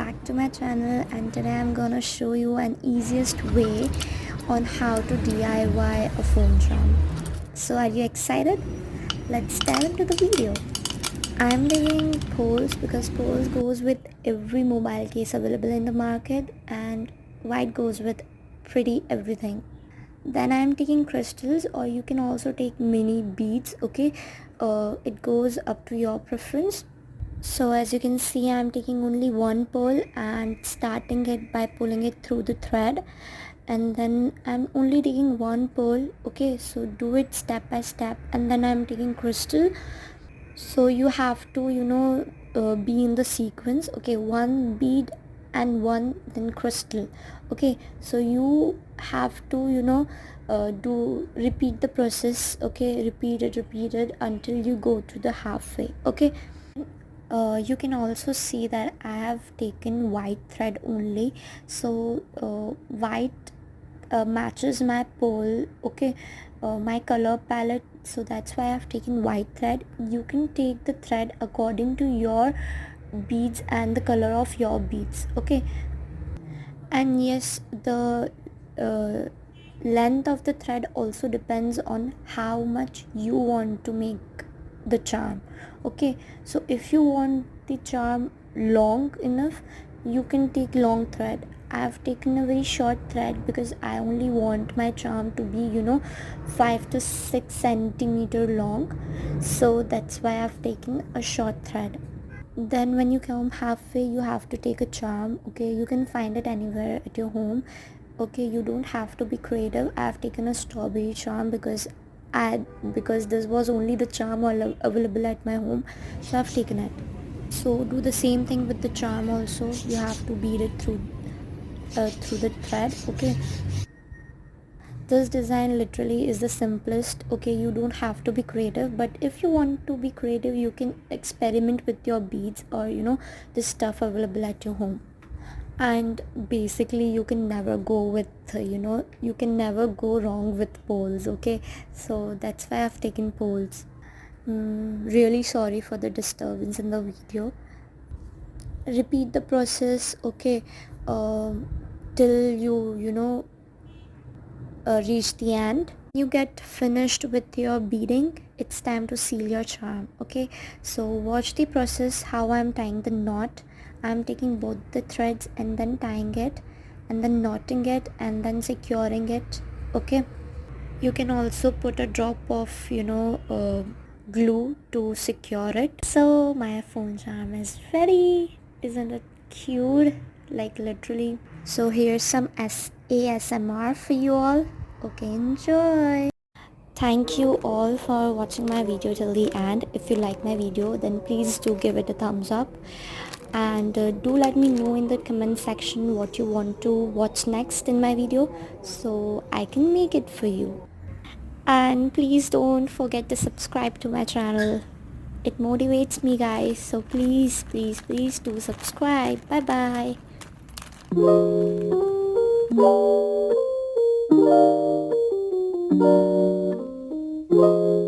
back to my channel, and today I'm gonna show you an easiest way on how to DIY a phone charm. So are you excited? Let's dive into the video. I'm taking poles because poles goes with every mobile case available in the market, and white goes with pretty everything. Then I'm taking crystals, or you can also take mini beads. Okay, it goes up to your preference. So as you can see, I'm taking only one pearl and starting it by pulling it through the thread, and then I'm only taking one pearl. Okay, so do it step by step. And then I'm taking crystal, so you have to be in the sequence. Okay, one bead and one then crystal. Okay, so you have to do repeat the process. Okay, repeat it until you go to the halfway. Okay, you can also see that I have taken white thread only, so white matches my pole. Okay, my color palette, so that's why I've taken white thread. You can take the thread according to your beads and the color of your beads. Okay, and yes, the uh, length of the thread also depends on how much you want to make the charm. Okay, so if you want the charm long enough, you can take long thread. I have taken a very short thread because I only want my charm to be 5 to 6 centimeter long, so that's why I've taken a short thread. Then when you come halfway, you have to take a charm. Okay, you can find it anywhere at your home. Okay, you don't have to be creative. I have taken a strawberry charm because this was only the charm available at my home, so I've taken it. So do the same thing with the charm also. You have to bead it through the thread. Okay, this design literally is the simplest. Okay, you don't have to be creative, but if you want to be creative, you can experiment with your beads or the stuff available at your home. And basically you can never go with you can never go wrong with poles. Okay, so that's why I've taken poles. Really sorry for the disturbance in the video. Repeat the process. Okay, till you reach the end. You get finished with your beading, it's time to seal your charm. Okay, so watch the process how I'm tying the knot. I'm taking both the threads and then tying it, and then knotting it, and then securing it. Okay, you can also put a drop of glue to secure it. So my phone charm is ready. Isn't it cute? Like literally. So here's some ASMR for you all. Okay, enjoy. Thank you all for watching my video till the end. If you like my video, then please do give it a thumbs up, and do let me know in the comment section what you want to watch next in my video, so I can make it for you. And please don't forget to subscribe to my channel. It motivates me, guys, so please do subscribe. Bye bye. Thank you.